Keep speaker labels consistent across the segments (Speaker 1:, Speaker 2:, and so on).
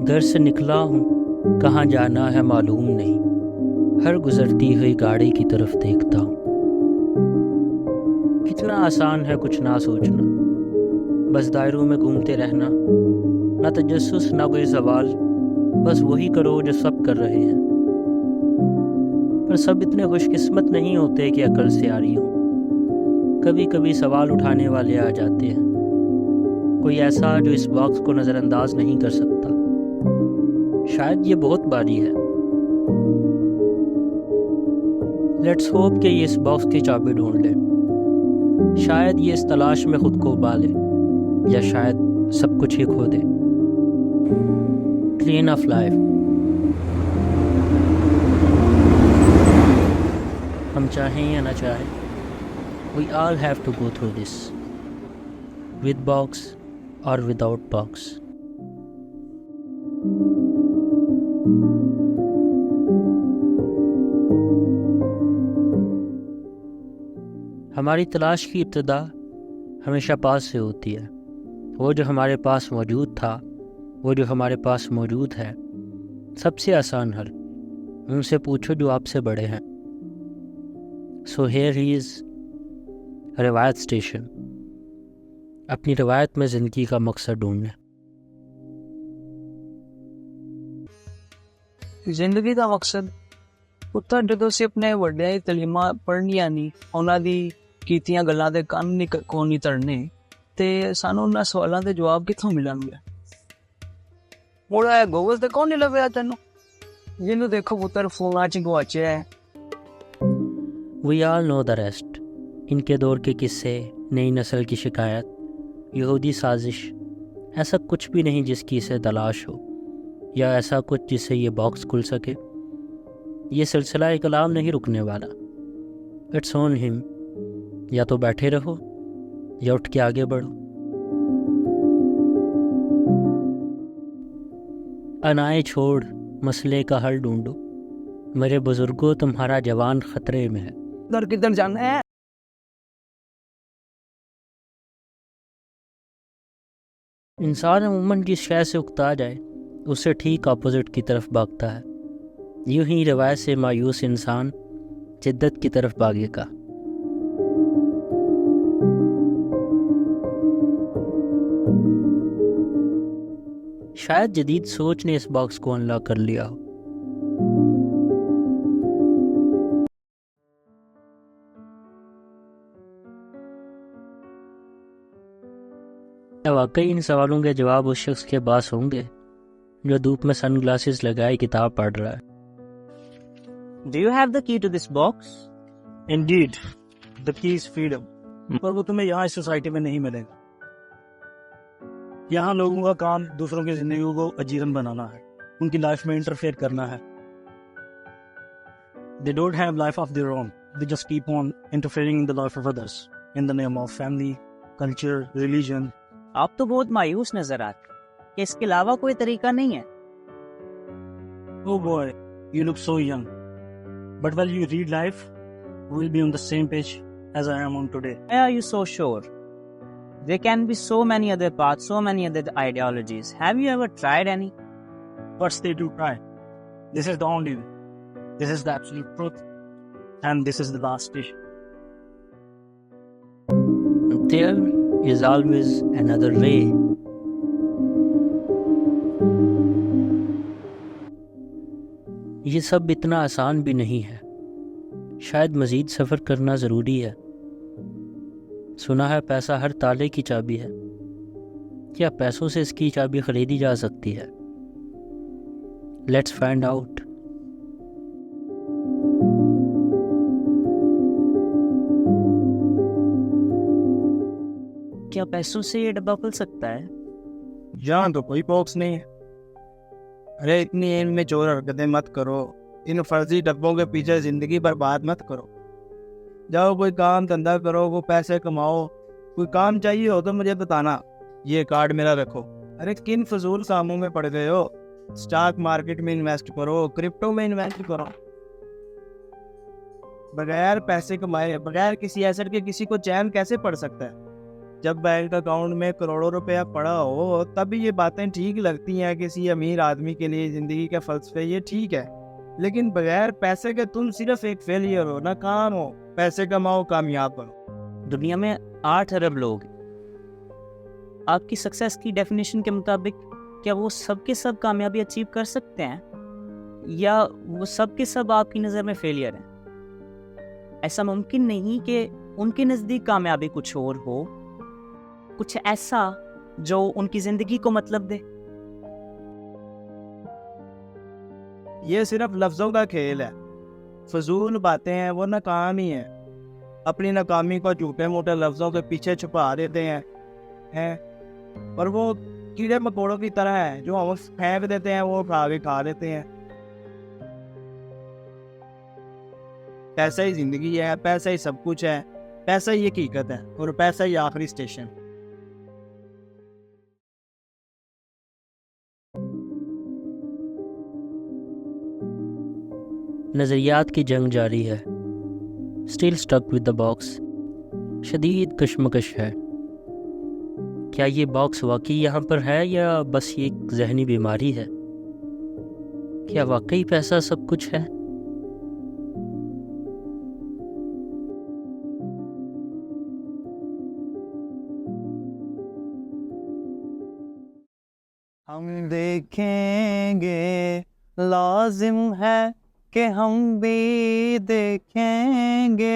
Speaker 1: घर से निकला हूँ, कहाँ जाना है मालूम नहीं। हर गुजरती हुई गाड़ी की तरफ देखता हूँ। कितना आसान है कुछ ना सोचना, बस दायरों में घूमते रहना। ना तजस्सुस ना कोई सवाल, बस वही करो जो सब कर रहे हैं। पर सब इतने खुशकिस्मत नहीं होते कि अकल से आ रही हो। कभी कभी सवाल उठाने वाले आ जाते हैं, कोई ऐसा जो इस बॉक्स को नज़रअंदाज नहीं कर सकता। शायद ये बहुत बारी है। लेट्स होप कि ये इस बॉक्स की चाबी ढूंढ ले। शायद ये इस तलाश में खुद को उबाले, या शायद सब कुछ ही खो दे। Plane of life. हम चाहें या ना चाहें, we all have to go through this, with box और विदाउट बॉक्स। हमारी तलाश की इब्तिदा हमेशा पास से होती है। वो जो हमारे पास मौजूद था, वो जो हमारे पास मौजूद है। सबसे आसान हल, उनसे पूछो जो आपसे बड़े हैं। सो हियर ही इज़ रिवायत स्टेशन। अपनी रिवायत में ज़िंदगी का मकसद ढूंढें।
Speaker 2: ਜ਼ਿੰਦਗੀ ਦਾ ਮਕਸਦ ਪੁੱਤਰ ਜਦੋਂ ਅਸੀਂ ਆਪਣੇ ਵੱਡਿਆਂ ਦੀ ਤਲੀਮਾਂ ਪੜ੍ਹਨੀਆਂ ਨਹੀਂ, ਉਹਨਾਂ ਦੀ ਕੀਤੀਆਂ ਗੱਲਾਂ ਦੇ ਕੰਨ ਨਹੀਂ ਕੋਲ ਨਹੀਂ ਧਰਨੇ, ਤੇ ਸਾਨੂੰ ਉਹਨਾਂ ਸਵਾਲਾਂ ਦੇ ਜਵਾਬ ਕਿੱਥੋਂ ਮਿਲਣਗੇ? ਮੁੜਾ ਗੂਗਲ ਤੇ ਕੌਣ ਨਹੀਂ ਲੱਭਿਆ ਤੈਨੂੰ? ਜਿਹਨੂੰ ਦੇਖੋ ਪੁੱਤਰ ਫੋਨਾਂ 'ਚ ਗਵਾਚਿਆ ਹੈ।
Speaker 1: We all know the rest. इनके दौर के किस्से, नई नस्ल की शिकायत, यहूदी साजिश। ऐसा कुछ भी नहीं जिसकी इसे तलाश हो, या ऐसा कुछ जिससे ये बॉक्स खुल सके। ये सिलसिला कलाम नहीं रुकने वाला। It's on him. या तो बैठे रहो या उठ के आगे बढ़ो। अनाए छोड़ मसले का हल ढूंढो। मेरे बुजुर्गों, तुम्हारा जवान खतरे में है।
Speaker 2: दर किधर जाना है?
Speaker 1: इंसान अमूमन जिस शय से उकता जाए, उससे ठीक अपोजिट की तरफ भागता है। यूं ही रवायत से मायूस इंसान जिद्दत की तरफ भागेगा। शायद जदीद सोच ने इस बॉक्स को अनलॉक कर लिया हो। क्या वाकई इन सवालों के जवाब उस शख्स के पास होंगे जो धूप में सनग्लासेस लगाए किताब पढ़ रहा है?
Speaker 3: Do you have the key to this box?
Speaker 4: Indeed, the key is freedom. पर वो तुम्हें यहाँ इस सोसाइटी में नहीं मिलेगा। यहाँ लोगों का काम दूसरों की जिंदगी को अजीरन बनाना है, उनकी लाइफ में इंटरफेयर करना है। They don't have life of their own. They just keep on interfering in the life of others in the name of family, culture, religion.
Speaker 3: आप तो बहुत मायूस नजर आते हैं कि इसके अलावा कोई तरीका नहीं है।
Speaker 4: Oh boy, you look so young. But while you read life, we'll be on the same page as I am on today.
Speaker 3: Why are you so sure? There can be so many other paths, so many other ideologies. Have you ever tried any?
Speaker 4: But they do try. This is the only way. This is the absolute truth. And this is the last station.
Speaker 1: There is always another way. ये सब इतना आसान भी नहीं है। शायद मज़ीद सफ़र करना ज़रूरी है। सुना है पैसा हर ताले की चाबी है। क्या पैसों से इसकी चाबी खरीदी जा सकती है? Let's find out.
Speaker 3: क्या पैसों से ये डब्बा खुल सकता है?
Speaker 5: यहाँ तो कोई बॉक्स नहीं है। अरे इतनी इनमें चोर हरकतें मत करो। इन फर्जी डब्बों के पीछे जिंदगी बर्बाद मत करो। जाओ कोई काम धंधा करो, वो पैसे कमाओ। कोई काम चाहिए हो तो मुझे बताना। ये कार्ड मेरा रखो। अरे किन फजूल कामों में पड़ गए हो? स्टॉक मार्केट में इन्वेस्ट करो, क्रिप्टो में इन्वेस्ट करो। बगैर पैसे कमाए, बगैर किसी एसेट के किसी को चैन कैसे पड़ सकता है? जब बैंक अकाउंट में करोड़ों रुपया पड़ा हो तभी ये बातें ठीक लगती हैं किसी अमीर आदमी के लिए। जिंदगी के फलसफे ये ठीक है, लेकिन बगैर पैसे के तुम सिर्फ एक फेलियर हो, नाकाम हो। पैसे कमाओ, कामयाब बनो।
Speaker 3: दुनिया में 8 अरब लोग हैं। आपकी सक्सेस की डेफिनेशन के मुताबिक क्या वो सब के सब कामयाबी अचीव कर सकते हैं, या वो सब के सब आपकी नज़र में फेलियर हैं? ऐसा मुमकिन नहीं कि उनके नज़दीक कामयाबी कुछ और हो, कुछ ऐसा जो उनकी ज़िंदगी को मतलब दे।
Speaker 5: ये सिर्फ लफ्जों का खेल है, फजूल बातें हैं, वो नाकाम ही है। अपनी नाकामी को झूठे मोटे लफ्जों के पीछे छुपा देते हैं और वो कीड़े मकोड़ों की तरह है जो हम फेंक देते हैं, वो उठा के खा लेते हैं। पैसा ही जिंदगी है, पैसा ही सब कुछ है, पैसा ही हकीकत है और पैसा ही आखिरी स्टेशन।
Speaker 1: नज़रियात की जंग जारी है। Still stuck with the box. शदीद कशमकश है। क्या ये बॉक्स वाकई यहाँ पर है या बस ये एक जहनी बीमारी है? क्या वाकई पैसा सब कुछ है?
Speaker 6: हम देखेंगे, लाजिम है कि हम भी देखेंगे,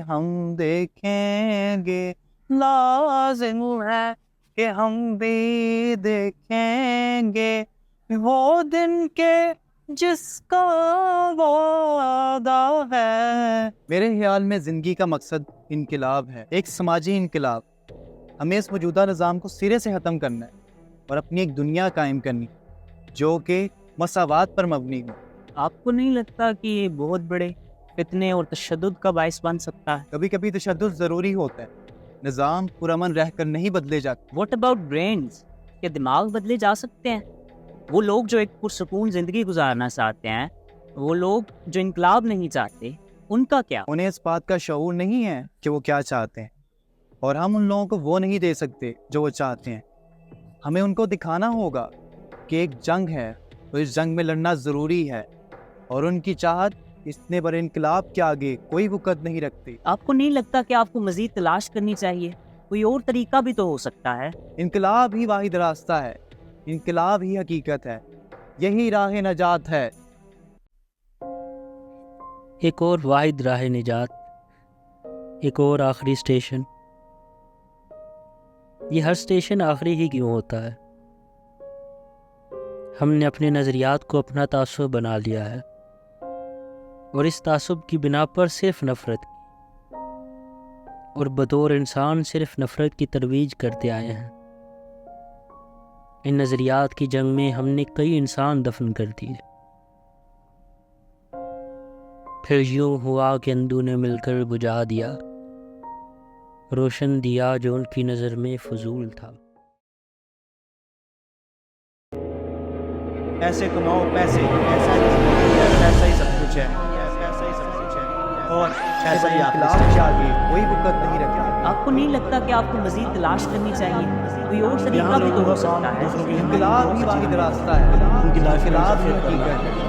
Speaker 6: हम देखेंगे, लाजिम है कि हम भी देखेंगे वो दिन के जिसका वादा है। मेरे ख्याल में ज़िंदगी का मकसद इनकलाब है, एक समाजी इनकलाब। हमें इस मौजूदा निज़ाम को सिरे से ख़त्म करना है और अपनी एक दुनिया कायम करनी जो कि मसावात पर मबनी हो।
Speaker 3: आपको नहीं लगता कि ये बहुत बड़े फितने और तशद्दुद का बाइस बन सकता है?
Speaker 6: कभी कभी तशद्दुद ज़रूरी होता है, निज़ाम पुरअमन रहकर नहीं बदले जाते।
Speaker 3: What about brains? क्या दिमाग बदले जा सकते हैं? वो लोग जो एक पुरसुकून ज़िंदगी गुजारना चाहते हैं, वो लोग जो इनकलाब नहीं चाहते, उनका क्या?
Speaker 6: उन्हें इस बात का शऊर नहीं है कि वो क्या चाहते हैं और हम उन लोगों को वो नहीं दे सकते जो वो चाहते हैं। हमें उनको दिखाना होगा कि एक जंग है तो इस जंग में लड़ना ज़रूरी है और उनकी चाहत इतने बड़े इनकलाब के आगे कोई वक़्त नहीं रखती।
Speaker 3: आपको नहीं लगता कि आपको मज़ीद तलाश करनी चाहिए? कोई और तरीका भी तो हो सकता है।
Speaker 6: इनकलाब ही वाहिद रास्ता है, इनकलाब ही हकीकत है, यही राह नजात है।
Speaker 1: एक और वाहिद राह निजात, एक और आखिरी स्टेशन। ये हर स्टेशन आखिरी ही क्यों होता है? हमने अपने नज़रियात को अपना तासुब बना लिया है और इस तासुब की बिना पर सिर्फ नफ़रत की और बतौर इंसान सिर्फ नफ़रत की तरवीज करते आए हैं। इन नज़रियात की जंग में हमने कई इंसान दफन कर दिए। फिर यूं हुआ कि अंधों ने मिलकर बुझा दिया रोशन दिया जो उनकी नज़र में फजूल था।
Speaker 5: पैसे कमाओ, पैसा ही सब कुछ है और पैसा ही
Speaker 6: इनकलाब के आगे कोई वक़्त नहीं रखता।
Speaker 3: आपको नहीं लगता कि आपको मज़ीद तलाश करनी चाहिए? कोई और तरीका भी तो हो सकता है।
Speaker 6: इनकलाब ही वाहिद रास्ता है,
Speaker 4: उनकी लाइफ
Speaker 6: इनकलाब ही हकीकत है,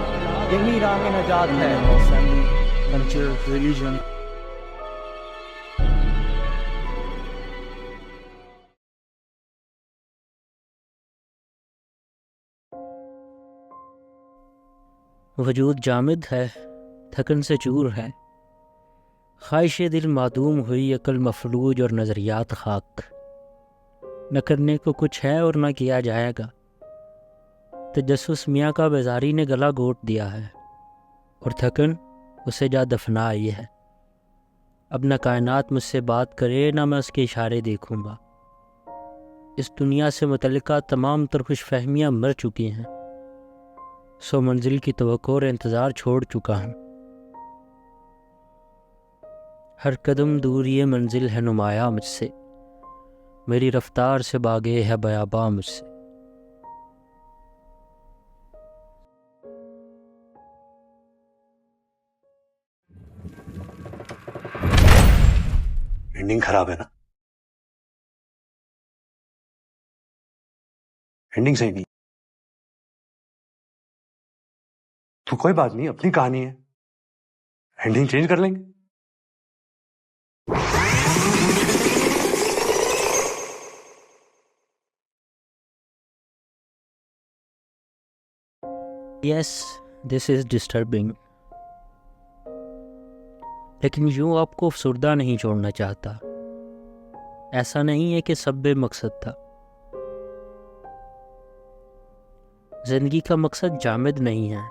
Speaker 6: यही राह नजात है।
Speaker 4: Culture, religion.
Speaker 1: वजूद जामिद है, थकन से चूर है, ख्वाहिश दिल मादूम हुई, अकल मफलूज और नज़रियात खाक। न करने को कुछ है और न किया जाएगा। तजस्सुस मियाँ का बेजारी ने गला घोट दिया है और थकन उसे जा दफना आई है। अब न कायनात मुझसे बात करे, न मैं उसके इशारे देखूँगा। इस दुनिया से मुतल्लिका तमाम तर खुशफहमियाँ मर चुकी हैं। सो मंजिल की तवक्को और इंतज़ार छोड़ चुका हूँ। हर कदम दूर ये मंजिल है नुमाया मुझसे, मेरी रफ्तार से बागे है बयाबा मुझसे।
Speaker 7: एंडिंग खराब है ना? एंडिंग सही नहीं। तो कोई बात नहीं, अपनी कहानी है, एंडिंग चेंज कर लेंगे।
Speaker 1: यस, दिस इज डिस्टर्बिंग, लेकिन यूं आपको अफसुर्दा नहीं छोड़ना चाहता। ऐसा नहीं है कि सब बेमकसद था। जिंदगी का मकसद जामिद नहीं है।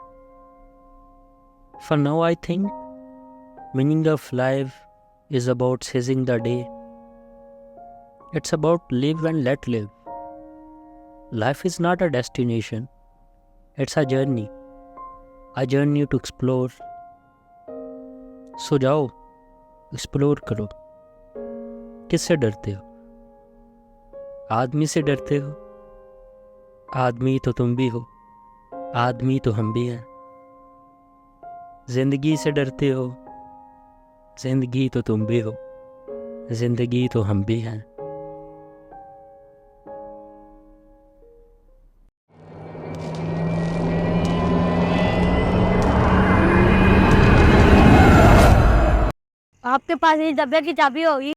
Speaker 1: For now I think meaning of life is about seizing the day. It's about live and let live. Life is not a destination. It's a journey. A journey to explore. सो जाओ, एक्सप्लोर करो। किससे डरते हो? आदमी से डरते हो? आदमी तो तुम भी हो, आदमी तो हम भी हैं। जिंदगी से डरते हो? जिंदगी तो तुम भी हो, जिंदगी तो हम भी हैं।
Speaker 8: आपके पास इस डब्बे की चाबी होगी?